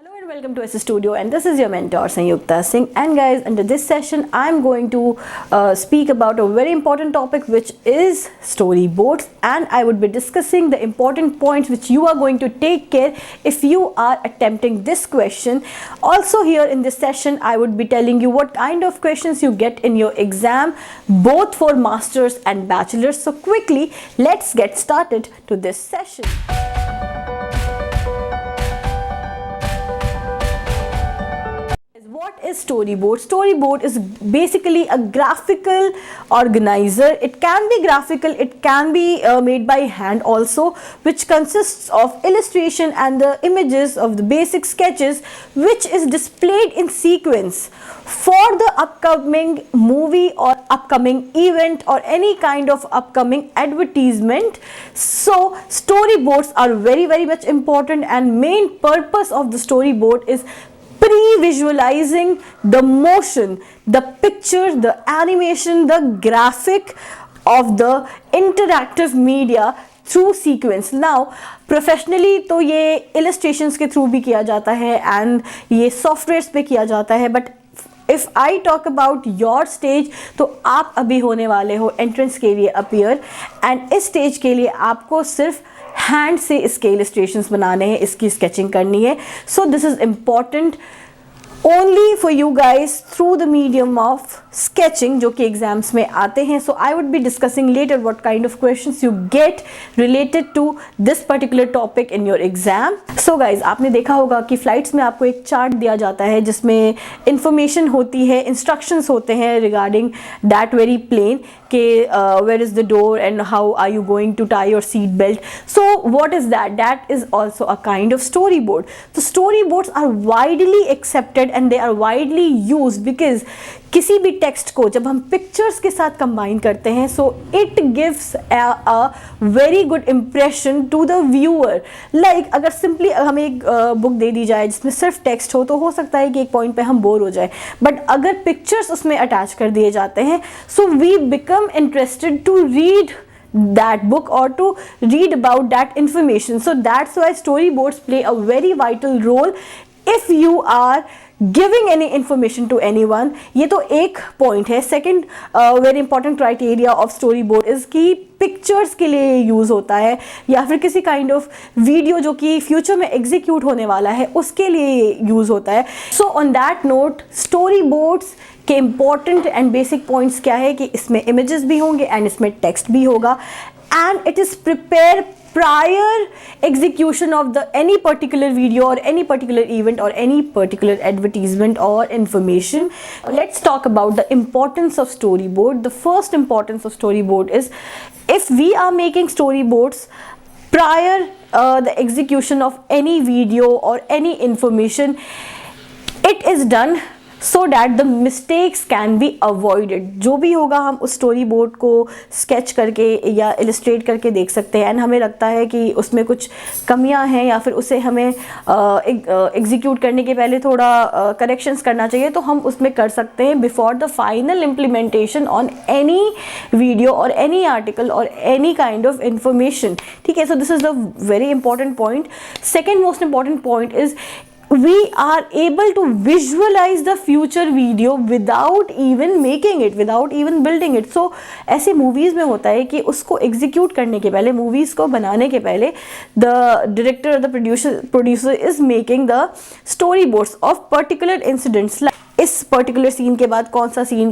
Hello and welcome to SS Studio, and this is your mentor Sanyukta Singh. And guys, under this session I'm going to speak about a very important topic, which is storyboards, and I would be discussing the important points which you are going to take care if you are attempting this question. Also here in this session I would be telling you what kind of questions you get in your exam, both for masters and bachelors. So quickly let's get started to this session. What is storyboard? Storyboard is basically a graphical organizer. It can be graphical, it can be made by hand also, which consists of illustration and the images of the basic sketches, which is displayed in sequence for the upcoming movie or upcoming event or any kind of upcoming advertisement. So storyboards are very much important, and main purpose of the storyboard is pre-visualizing the motion, the picture, the animation, the graphic of the interactive media through sequence. Now professionally तो ये illustrations के through भी किया जाता है and ये softwares पे किया जाता है, but if I talk about your stage, तो आप अभी होने वाले हो entrance के लिए appear, and इस stage के लिए आपको सिर्फ हैंड से इसके इलस्ट्रेशंस बनाने हैं, इसकी स्केचिंग करनी है. So this is important only for you guys through the medium of sketching, जो कि एग्जाम्स में आते हैं. So I would be discussing later what kind of questions you get related to this particular topic in your exam. So guys, आपने देखा होगा कि flights में आपको एक चार्ट दिया जाता है जिसमें इंफॉर्मेशन होती है, इंस्ट्रक्शंस होते हैं रिगार्डिंग दैट वेरी प्लेन कि where is the door and how are you going to tie your seat belt. So what is that? That is also a kind of storyboard. The storyboards are widely accepted and they are widely used because किसी भी text को जब हम pictures के साथ combine करते हैं, so it gives a very good impression to the viewer. Like अगर सिंपली हमें एक बुक दे दी जाए जिसमें सिर्फ टेक्स्ट हो, तो हो सकता है कि एक पॉइंट पे हम बोर हो जाए, बट अगर पिक्चर्स उसमें अटैच कर दिए जाते हैं, so we become interested to read that book or to read about that information. So that's why storyboards play a very vital role if you are giving any information to any one. ये तो एक point है. Second very important criteria of story board is कि pictures के लिए use होता है, या फिर किसी काइंड ऑफ वीडियो जो कि फ्यूचर में एग्जीक्यूट होने वाला है उसके लिए यूज़ होता है. So on that note, story boards के इम्पॉर्टेंट एंड बेसिक पॉइंट्स क्या है कि इसमें इमेजेस भी होंगे एंड इसमें टेक्स्ट भी होगा, and it is prepare prior execution of the any particular video or any particular event or any particular advertisement or information. Let's talk about the importance of storyboard. The first importance of storyboard is if we are making storyboards prior the execution of any video or any information, it is done so that the mistakes can be avoided. जो भी होगा हम उस story board को sketch करके या illustrate करके देख सकते हैं, एंड हमें लगता है कि उसमें कुछ कमियां हैं या फिर उसे हमें एग्जीक्यूट करने के पहले थोड़ा करेक्शंस करना चाहिए, तो हम उसमें कर सकते हैं before the final implementation on any video और एनी आर्टिकल और एनी काइंड ऑफ इंफॉर्मेशन. ठीक है, so this is the very important point. Second most important point is we are able to visualize the future video without even making it, without even building it. So ऐसे movies में होता है कि उसको execute करने के पहले, movies को बनाने के पहले, the director or the producer is making the storyboards of particular incidents. Like इस पर्टिकुलर सीन के बाद कौन सा सीन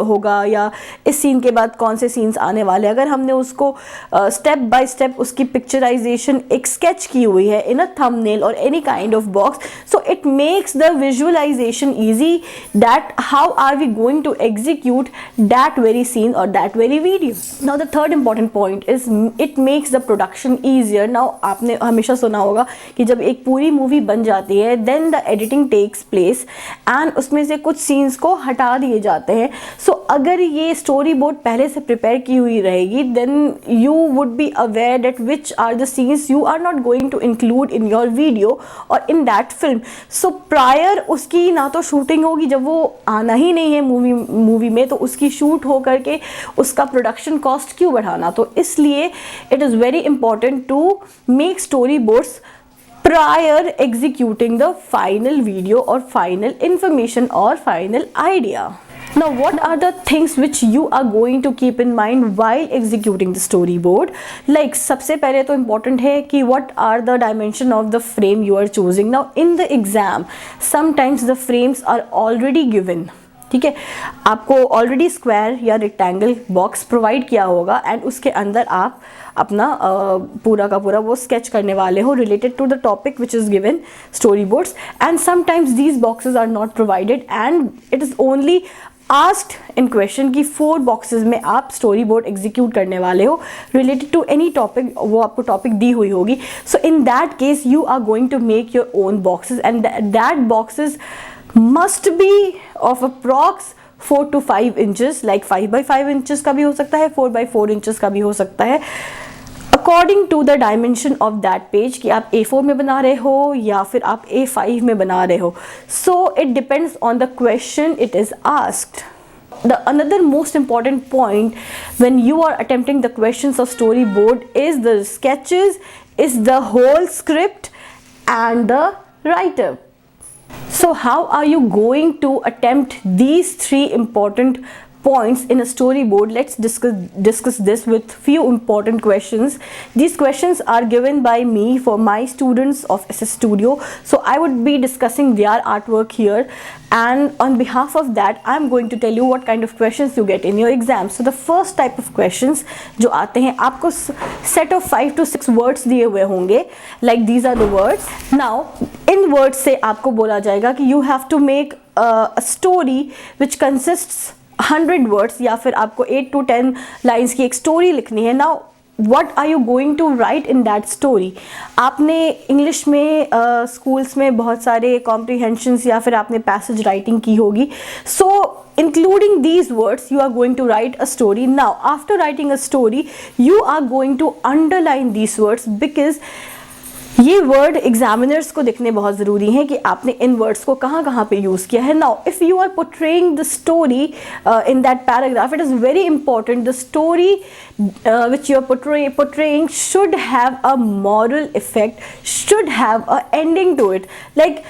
होगा, या इस सीन के बाद कौन से सीन्स आने वाले. अगर हमने उसको स्टेप बाय स्टेप उसकी पिक्चराइजेशन एक स्केच की हुई है इन अ थंबनेल और any kind of box, so it makes the visualization easy that how are we going to execute that very scene और that very video. Now the third important point is it makes the production easier. Now आपने हमेशा सुना होगा कि जब एक पूरी movie बन जाती है, then the editing takes place and उसमें से कुछ सीन्स को हटा दिए जाते हैं. सो अगर ये स्टोरी बोर्ड पहले से प्रिपेयर की हुई रहेगी, then you would be aware that which are the scenes you are not going to include in your video और in that film. So prior उसकी ना तो शूटिंग होगी, जब वो आना ही नहीं है मूवी में, तो उसकी शूट हो करके उसका प्रोडक्शन कॉस्ट क्यों बढ़ाना. तो इसलिए it is very important to make story boards prior executing the final video or final information or final idea. Now, what are the things which you are going to keep in mind while executing the storyboard? Like, सबसे पहले तो important है कि what are the dimension of the frame you are choosing. Now, in the exam, sometimes the frames are already given. ठीक है, आपको already square या rectangle box provide किया होगा एंड उसके अंदर आप अपना पूरा का पूरा वो स्केच करने वाले हो related to the topic which is given story boards. And sometimes these boxes are not provided and it is only asked in question कि 4 बॉक्सेस में आप स्टोरी बोर्ड एग्जीक्यूट करने वाले हो रिलेटेड टू एनी टॉपिक, वो आपको topic दी हुई होगी. So in that case you are going to make your own boxes and that boxes must be of approx 4 to 5 inches, like 5 by 5 inches का भी हो सकता है, 4 by 4 inches का भी हो सकता है, according to the dimension of that page कि आप A4 में बना रहे हो या फिर आप A5 में बना रहे हो. So it depends on the question it is asked. The another most important point when you are attempting the questions of storyboard is the sketches, is the whole script and the write-up. So how are you going to attempt these 3 important points in a storyboard? Let's discuss this with few important questions. These questions are given by me for my students of SS Studio. So I would be discussing their artwork here, and on behalf of that I'm going to tell you what kind of questions you get in your exam. So the first type of questions जो आते हैं, आपको set of 5 to 6 words दिए हुए होंगे, like these are the words. Now in words से आपको बोला जाएगा कि you have to make a story which consists 100 words या फिर आपको 8 to 10 लाइन्स की एक स्टोरी लिखनी है. Now what are you going to write in that story? आपने इंग्लिश में स्कूल्स में बहुत सारे कॉम्प्रीहेंशंस या फिर आपने पैसेज राइटिंग की होगी. सो including these words you are going to write a story. Now after writing a story you are going to underline these words because ये वर्ड एग्जामिनर्स को देखने बहुत ज़रूरी है कि आपने इन वर्ड्स को कहाँ कहाँ पे यूज़ किया है. Now if you are portraying the story in that paragraph, it is very important the story which you are portraying should have a moral effect, should have a ending to it. Like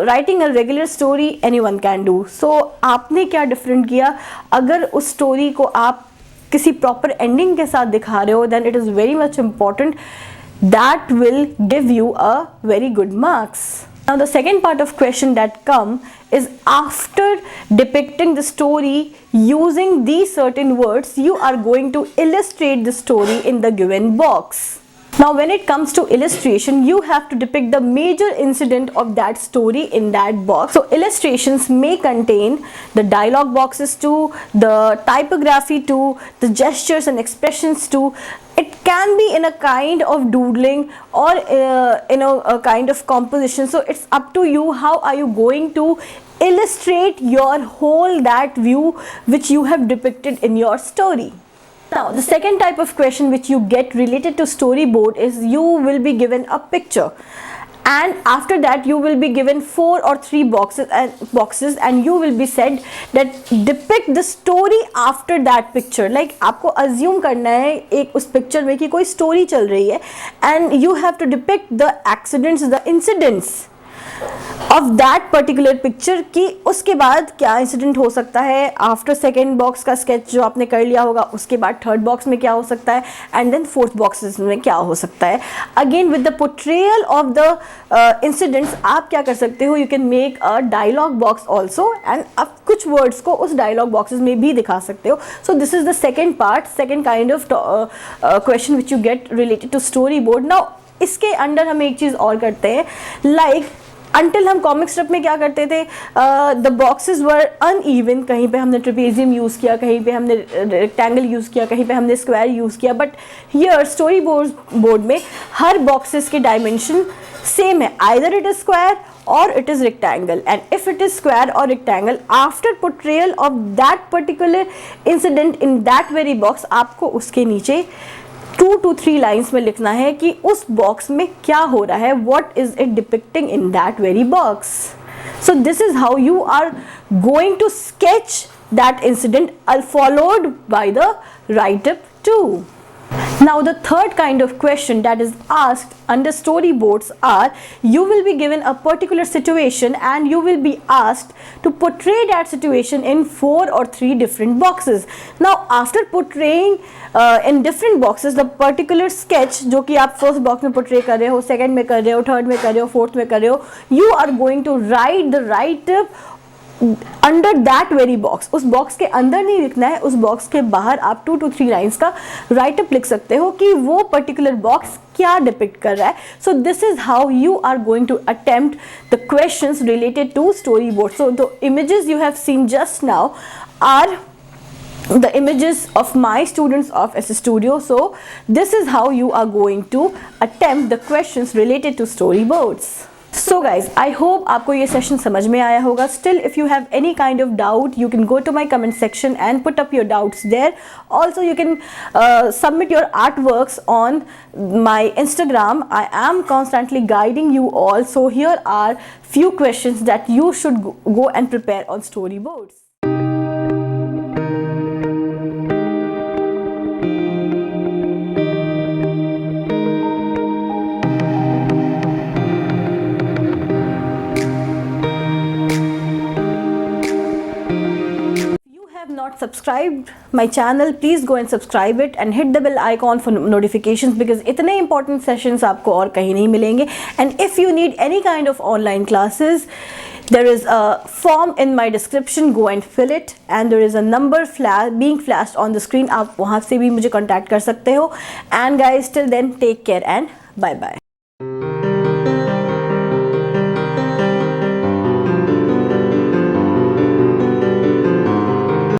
writing a regular story anyone can do. So आपने क्या different किया, अगर उस story को आप किसी proper ending के साथ दिखा रहे हो then it is very much important. That will give you a very good marks. Now the second part of question that come is after depicting the story using these certain words you are going to illustrate the story in the given box. Now when it comes to illustration you have to depict the major incident of that story in that box. So illustrations may contain the dialogue boxes too, the typography too, the gestures and expressions too. It can be in a kind of doodling or in a kind of composition. So it's up to you, how are you going to illustrate your whole that view which you have depicted in your story. Now the second type of question which you get related to storyboard is you will be given a picture and after that you will be given 4 or 3 boxes and you will be said that depict the story after that picture. Like आपको assume करना है एक उस picture में कि कोई story चल रही है and you have to depict the accidents, the incidents of that particular picture कि उसके बाद क्या इंसिडेंट हो सकता है. आफ्टर सेकेंड बॉक्स का स्केच जो आपने कर लिया होगा उसके बाद थर्ड बॉक्स में क्या हो सकता है एंड देन फोर्थ बॉक्सेस में क्या हो सकता है. Again with the portrayal of the incidents आप क्या कर सकते हो, you can make a dialogue box also and आप कुछ वर्ड्स को उस डायलॉग बॉक्सेस में भी दिखा सकते हो. So this is the second part, second kind of question which you get related to story board. Now इसके अंडर हम एक चीज़ और करते हैं, लाइक अंटिल हम कॉमिक स्ट्रिप में क्या करते थे, द बॉक्सेस वर अनइवन, कहीं पे हमने ट्रेपेजियम यूज़ किया, कहीं पे हमने रेक्टेंगल यूज़ किया, कहीं पे हमने स्क्वायर यूज़ किया. बट हियर स्टोरी बोर्ड में हर बॉक्सेस के डायमेंशन सेम है, either it is square or it is rectangle, and if it is square or rectangle after portrayal of that particular incident in that very box आपको उसके नीचे 2 to 3 lines में लिखना है कि उस बॉक्स में क्या हो रहा है, what is it depicting in that very box. So this is how you are going to sketch that incident followed by the write-up too. Now the third kind of question that is asked under storyboards are, you will be given a particular situation and you will be asked to portray that situation in 4 or 3 different boxes. Now after portraying in different boxes the particular sketch जो कि आप first box में portray कर रहे हो, second में कर रहे हो, third में कर रहे हो, fourth में कर रहे हो, you are going to write the write-up under that very box. उस बॉक्स के अंदर नहीं लिखना है, उस बॉक्स के बाहर आप 2 to 3 लाइन्स का राइटअप लिख सकते हो कि वो पर्टिकुलर बॉक्स क्या डिपिक्ट कर रहा है. So this is how you are going to attempt the questions related to story board. So the images you have seen just now are the images of my students of SS Studio. So this is how you are going to attempt the questions related to storyboards. So guys, I hope आपको ये session समझ में आया होगा. Still, if you have any kind of doubt, you can go to my comment section and put up your doubts there. Also, you can submit your artworks on my Instagram. I am constantly guiding you all. So here are few questions that you should go and prepare on storyboards. Not subscribed my channel, please go and subscribe it and hit the bell icon for notifications because इतने important sessions आपको और कहीं नहीं मिलेंगे. And if you need any kind of online classes, there is a form in my description, go and fill it and there is a number being flashed on the screen. आप वहाँ से भी मुझे contact कर सकते हो. And guys, till then, take care and bye bye.